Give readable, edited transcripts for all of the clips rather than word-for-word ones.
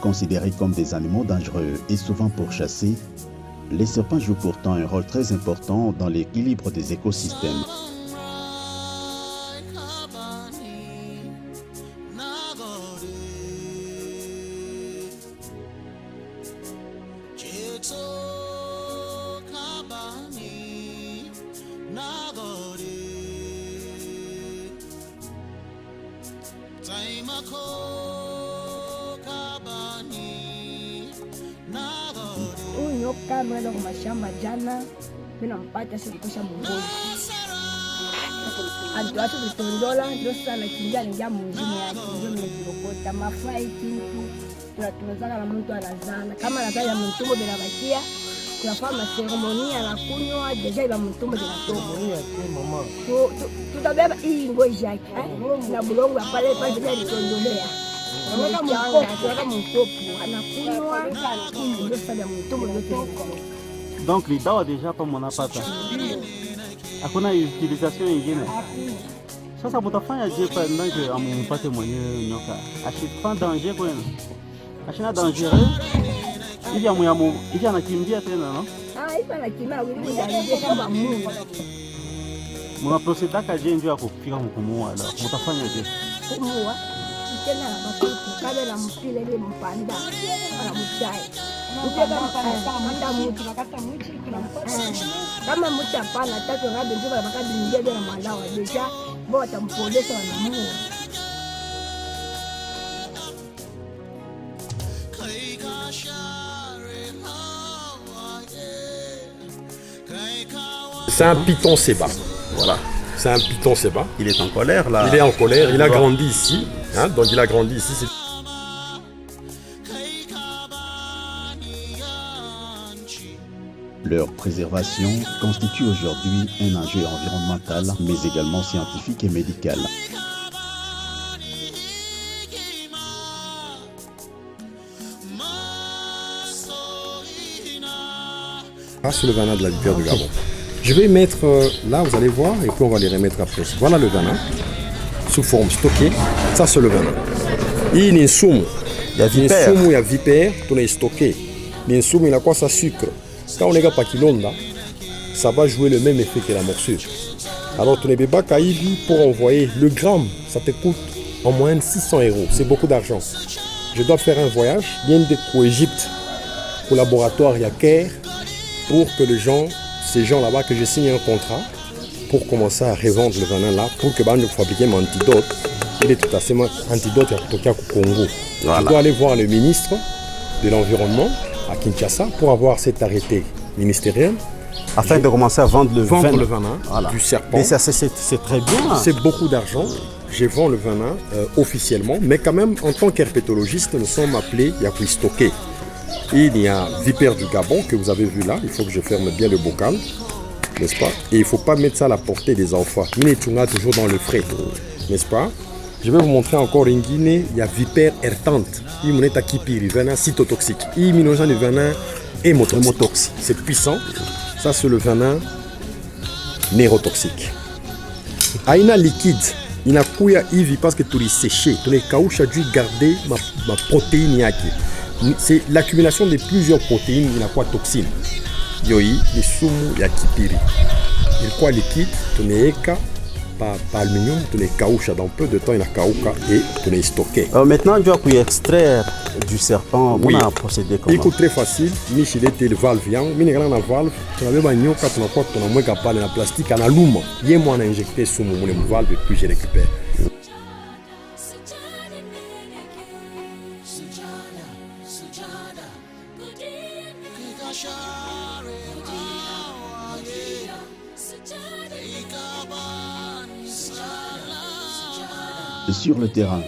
considérés comme des animaux dangereux et souvent pourchassés, les serpents jouent pourtant un rôle très important dans l'équilibre des écosystèmes. Nyoka mwenda kwa mashamba jana, mimi nampata sasa kusha mungoli. Antoacho vitondola ndio sana kingia ningia mungini yake, ndio mnekirokota mafai kintu. Tunazana na mtu anazana. Kama anazana mtumbo bila bakia, tunafanya seremonia na kunywa deja ila mtumbo bila tobo. Mama. Tutabeba hii ngozi yake, na bulongo pale pale bila litondolea. Donc les dawa déjà pas mnapata. Hakuna utilisation nyingine. Sasa mtafanya je pa ndio ampate mwenyewe nyoka. Ashifanya danger kwenu. Ashina dangereux. Hivi anakimbia tena no? Hivi anakimbia ndio kama Mungu. Mnaprocedaka je ndio kufika mkumuua la. Mtafanya je? Kumuua. Tena makuti kale na mpile ile mpanda na mchai kama mtu hapana tatu ngabe ndio wakati mwingine na mwandawa deja bota mpolesa wanamuua. C'est un python séba. Voilà. C'est un python séba. Il est en colère là. Il est en colère, il a grandi ici. Hein, donc il a grandi ici. Leur préservation constitue aujourd'hui un enjeu environnemental, mais également scientifique et médical. Sur le venin de la vipère du Gabon. Je vais mettre là, vous allez voir, et puis on va les remettre après. Voilà le venin, sous forme stockée. Ça, c'est le venin. Il y a une soume. Il y a vipère, tout est stocké. Il y a une soume, il a quoi ça sucre. Quand on est pas kilonda, ça va jouer le même effet que la morsure. Alors, tu n'es pas caïbi pour envoyer le gramme, ça te coûte en moyenne 600 €. C'est beaucoup d'argent. Je dois faire un voyage, bien de Égypte, au laboratoire Yaker, pour que ces gens là-bas, que je signe un contrat pour commencer à revendre le venin là, pour que nous fabriquions un antidote. Il est tout à fait antidote au Congo. Voilà. Je dois aller voir le ministre de l'Environnement à Kinshasa pour avoir cet arrêté ministériel. Afin de commencer à vendre le venin voilà. Du serpent. Mais ça, c'est très bien. C'est beaucoup d'argent. Je vends le venin officiellement, mais quand même, en tant qu'herpétologiste, nous sommes appelés à stocker. Il y a vipère du Gabon que vous avez vu là. Il faut que je ferme bien le bocal, n'est-ce pas? Et il ne faut pas mettre ça à la portée des enfants. Minetunga toujours dans le frais, n'est-ce pas? Je vais vous montrer encore en Guinée. Il y a vipère hertante. Il y a un kipiri, venin cytotoxique. Il y a un venin hémotoxique. C'est puissant. Ça, c'est le venin neurotoxique. Aïna liquide. Il n'a pas ivi parce que tu es séché. Tu es caoucha dû garder ma protéine. C'est l'accumulation de plusieurs protéines. Il n'a pas toxine. Yoi, les soumou, il y a kipiri. Il y a liquide. Tu es par aluminium, tu es caoucha. Dans peu de temps, il y a caoucha et tu es stocké. Maintenant, tu dois extraire du serpent. Oui. On a procédé comment? Écoute, très facile. Michel était le valve. Il y a une valve. Tu as un nyoka, tu as un moins capable de plastique. Tu as un loum. Il y a un injecté sous mon valve et puis je récupère. Sur le terrain,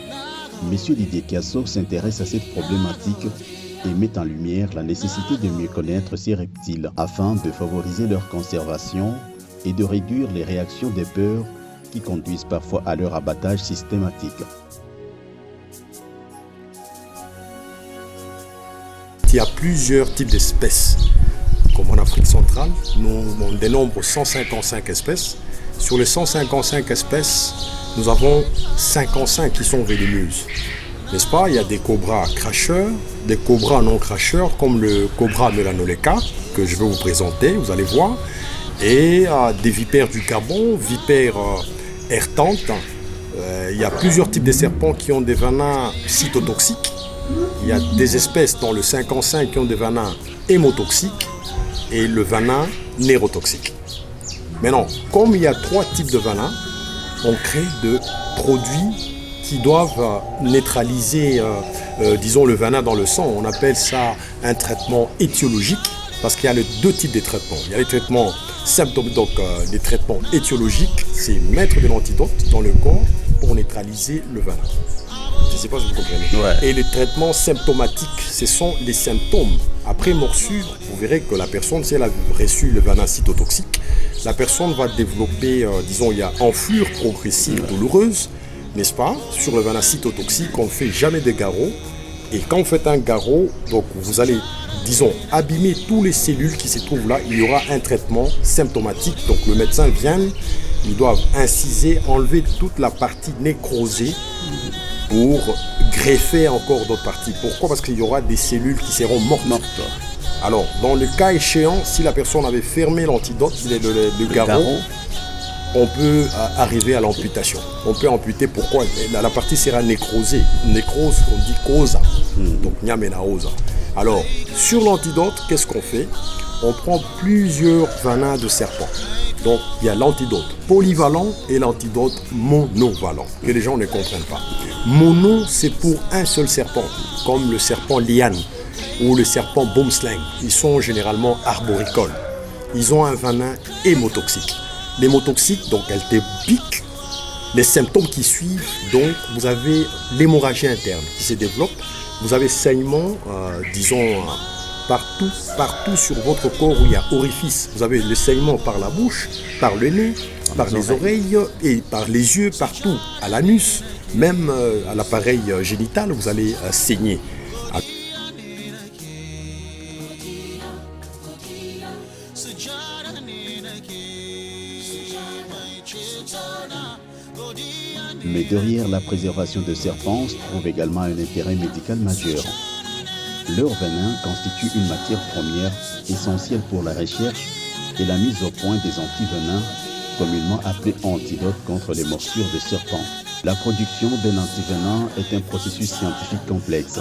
M. Didier Kiasso s'intéresse à cette problématique et met en lumière la nécessité de mieux connaître ces reptiles afin de favoriser leur conservation et de réduire les réactions des peurs qui conduisent parfois à leur abattage systématique. Il y a plusieurs types d'espèces. Comme en Afrique centrale, nous dénombrons 155 espèces. Sur les 155 espèces, nous avons 55 qui sont vénéneuses. n'est-ce pas? Il y a des cobras cracheurs, des cobras non cracheurs, comme le cobra melanoleka, que je vais vous présenter, vous allez voir. Et des vipères du Gabon, vipères hertantes. Il y a plusieurs types de serpents qui ont des venins cytotoxiques. Il y a des espèces dans le 5 qui ont des venins hémotoxiques et le venin neurotoxique. Maintenant, comme il y a 3 types de venins, on crée de produits qui doivent neutraliser, disons, le venin dans le sang. On appelle ça un traitement étiologique parce qu'il y a 2 types de traitements. Il y a les traitements symptômes, donc les traitements étiologiques, c'est mettre de l'antidote dans le corps pour neutraliser le venin. Je ne sais pas si vous comprenez. Ouais. Et les traitements symptomatiques, ce sont les symptômes. Après morsure, vous verrez que la personne, si elle a reçu le venin cytotoxique, la personne va développer, disons, il y a enflure progressive douloureuse, n'est-ce pas? Sur le venin cytotoxique, on ne fait jamais de garrot. Et quand vous faites un garrot, donc vous allez, disons, abîmer toutes les cellules qui se trouvent là. Il y aura un traitement symptomatique. Donc le médecin vient, ils doivent inciser, enlever toute la partie nécrosée pour greffer encore d'autres parties. Pourquoi? Parce qu'il y aura des cellules qui seront mortes. Alors, dans le cas échéant, si la personne avait fermé l'antidote, le garrot, on peut arriver à l'amputation. On peut amputer, pourquoi? La partie sera nécrosée. Nécrose, on dit causa. Donc, nyamenaosa. Alors, sur l'antidote, qu'est-ce qu'on fait? On prend plusieurs venins de serpent. Donc, il y a l'antidote polyvalent et l'antidote monovalent, que les gens ne comprennent pas. Mono, c'est pour un seul serpent, comme le serpent liane ou le serpent boomslang. Ils sont généralement arboricoles. Ils ont un venin hémotoxique. L'hémotoxique, donc, elle te pique. Les symptômes qui suivent, donc, vous avez l'hémorragie interne qui se développe. Vous avez saignement, disons, partout sur votre corps où il y a orifice. Vous avez le saignement par la bouche, par le nez, par les oreilles et par les yeux, partout, à l'anus, même à l'appareil génital, vous allez saigner. Mais derrière la préservation de serpents se trouve également un intérêt médical majeur. Leur venin constitue une matière première essentielle pour la recherche et la mise au point des antivenins, communément appelés antidotes contre les morsures de serpents. La production d'un antivenin est un processus scientifique complexe.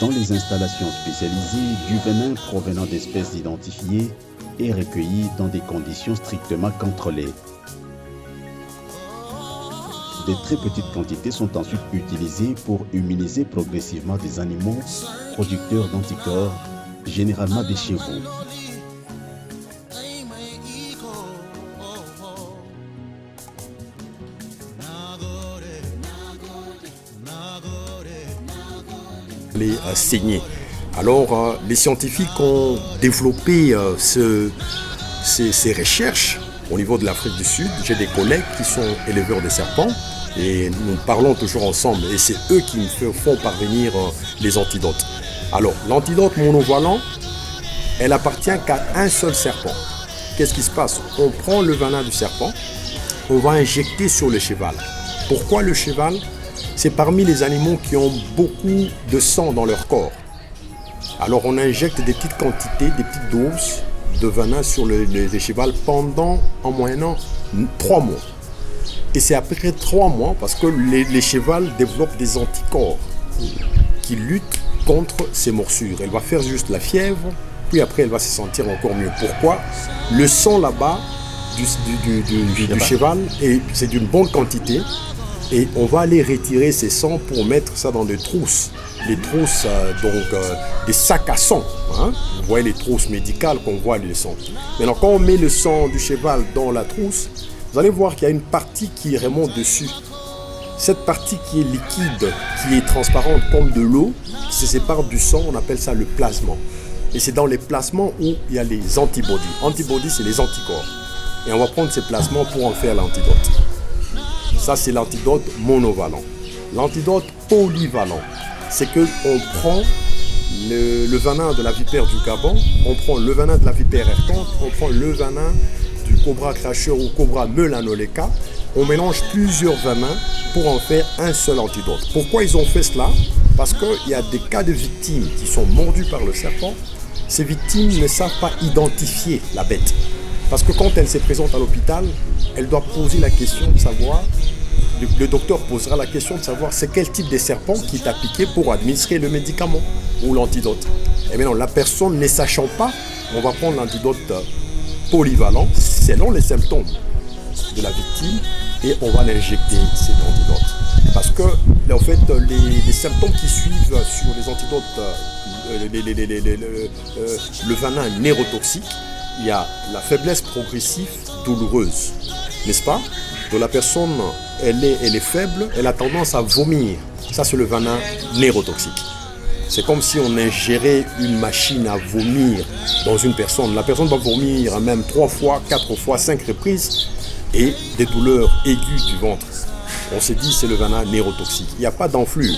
Dans les installations spécialisées, du venin provenant d'espèces identifiées est recueilli dans des conditions strictement contrôlées. De très petites quantités sont ensuite utilisées pour immuniser progressivement des animaux producteurs d'anticorps, généralement des chevaux. Les saigner. Alors, les scientifiques ont développé ces recherches au niveau de l'Afrique du Sud. J'ai des collègues qui sont éleveurs de serpents. Et nous parlons toujours ensemble et c'est eux qui me font parvenir les antidotes. Alors, l'antidote monovalent, elle appartient qu'à un seul serpent. Qu'est-ce qui se passe? On prend le venin du serpent, on va injecter sur le cheval. Pourquoi le cheval? C'est parmi les animaux qui ont beaucoup de sang dans leur corps. Alors, on injecte des petites quantités, des petites doses de venin sur le cheval pendant en moyenne 3 mois. Et c'est après 3 mois parce que les chevaux développent des anticorps qui luttent contre ces morsures. Elle va faire juste la fièvre, puis après elle va se sentir encore mieux. Pourquoi? Le sang là-bas du cheval, c'est d'une bonne quantité et on va aller retirer ces sangs pour mettre ça dans des trousses. Les trousses, des sacs à sang. Hein? Vous voyez les trousses médicales qu'on voit les sangs. Maintenant, quand on met le sang du cheval dans la trousse, vous allez voir qu'il y a une partie qui remonte dessus. Cette partie qui est liquide, qui est transparente comme de l'eau, qui se sépare du sang, on appelle ça le plasma. Et c'est dans les plasmas où il y a les antibodies. Antibodies, c'est les anticorps. Et on va prendre ces plasmas pour en faire l'antidote. Ça, c'est l'antidote monovalent. L'antidote polyvalent, c'est qu'on prend le venin de la vipère du Gabon, on prend le venin de la vipère hertante, on prend le venin du cobra cracheur ou cobra melanoleka, on mélange plusieurs venins pour en faire un seul antidote. Pourquoi ils ont fait cela? Parce qu'il y a des cas de victimes qui sont mordues par le serpent. Ces victimes ne savent pas identifier la bête. Parce que quand elle se présente à l'hôpital, elle doit poser la question de savoir, le docteur posera la question de savoir c'est quel type de serpent qui est appliqué pour administrer le médicament ou l'antidote. Et bien non, la personne ne sachant pas, on va prendre l'antidote polyvalent selon les symptômes de la victime et on va l'injecter cet antidote. Parce que en fait, les symptômes qui suivent sur les antidotes, le venin neurotoxique, il y a la faiblesse progressive douloureuse, n'est-ce pas? Donc la personne, elle est faible, elle a tendance à vomir. Ça, c'est le venin neurotoxique. C'est comme si on ingérait une machine à vomir dans une personne. La personne va vomir même 3 fois, 4 fois, 5 reprises et des douleurs aiguës du ventre. On se dit c'est le venin neurotoxique. Il n'y a pas d'enflure.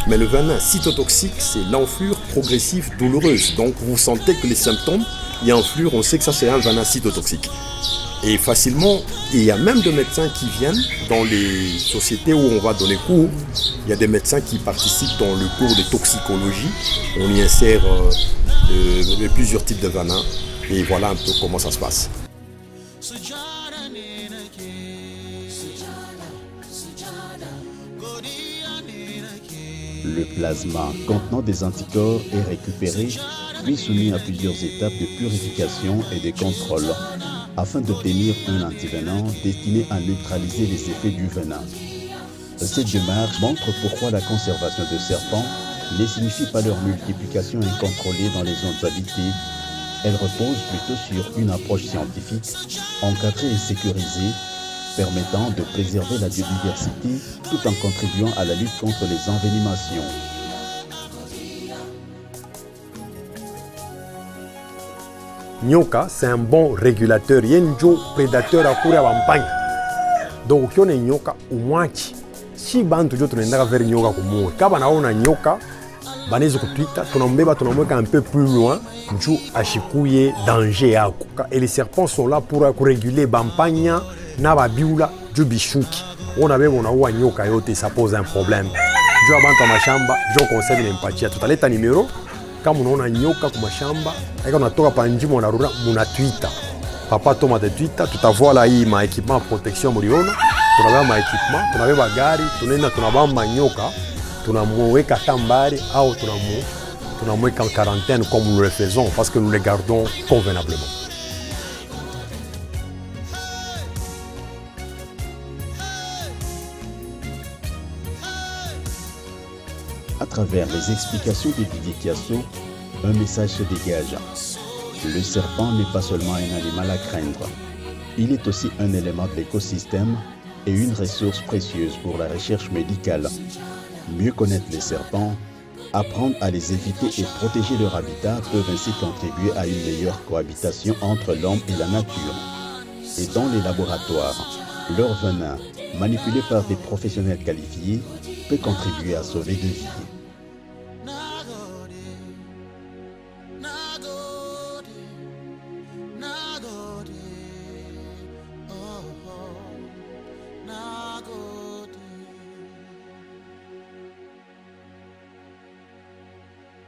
Mais le venin cytotoxique, c'est l'enflure progressive douloureuse. Donc vous sentez que les symptômes, il y a enflure, on sait que ça c'est un venin cytotoxique. Et facilement, il y a même des médecins qui viennent dans les sociétés où on va donner cours. Il y a des médecins qui participent dans le cours de toxicologie. On y insère plusieurs types de venins. Et voilà un peu comment ça se passe. Le plasma contenant des anticorps est récupéré, puis soumis à plusieurs étapes de purification et de contrôle, afin d'obtenir un antivenin destiné à neutraliser les effets du venin. Cette démarche montre pourquoi la conservation de serpents ne signifie pas leur multiplication incontrôlée dans les zones habitées. Elle repose plutôt sur une approche scientifique, encadrée et sécurisée, permettant de préserver la biodiversité tout en contribuant à la lutte contre les envenimations. Nyoka, c'est un bon régulateur. Il y a un prédateur à courir à campagne. Donc, il y a un nyoka au moins. Si bantu joto nenda vers nyoka kumu, kaba na ona nyoka, banezo kutwita, tunambeba tunamweka un peu plus loin, nju ashikuye danger yako. Et les serpents sont là pour réguler bampanya na babiula ju bishuki. On avait on a ou nyoka yote, ça pose un problème. Jo abantu mashamba, jo conseil l'empathie. Tutaleta numéro. Kama unaona nyoka kwa mashamba, eka unatoka panjimo unarura munatwita. Papa toma de twita, tutavoila hii ma équipement protection mliona. Tunabeba ma équipement, tunabeba gari, tunaenda tunabamba nyoka, tunamweka tambari au tunamweka en quarantaine comme nous le faisons parce que nous les gardons convenablement. À travers les explications de Didier Kiasso, un message se dégage. Le serpent n'est pas seulement un animal à craindre. Il est aussi un élément de l'écosystème et une ressource précieuse pour la recherche médicale. Mieux connaître les serpents, apprendre à les éviter et protéger leur habitat peuvent ainsi contribuer à une meilleure cohabitation entre l'homme et la nature. Et dans les laboratoires, leur venin, manipulé par des professionnels qualifiés, peut contribuer à sauver des vies.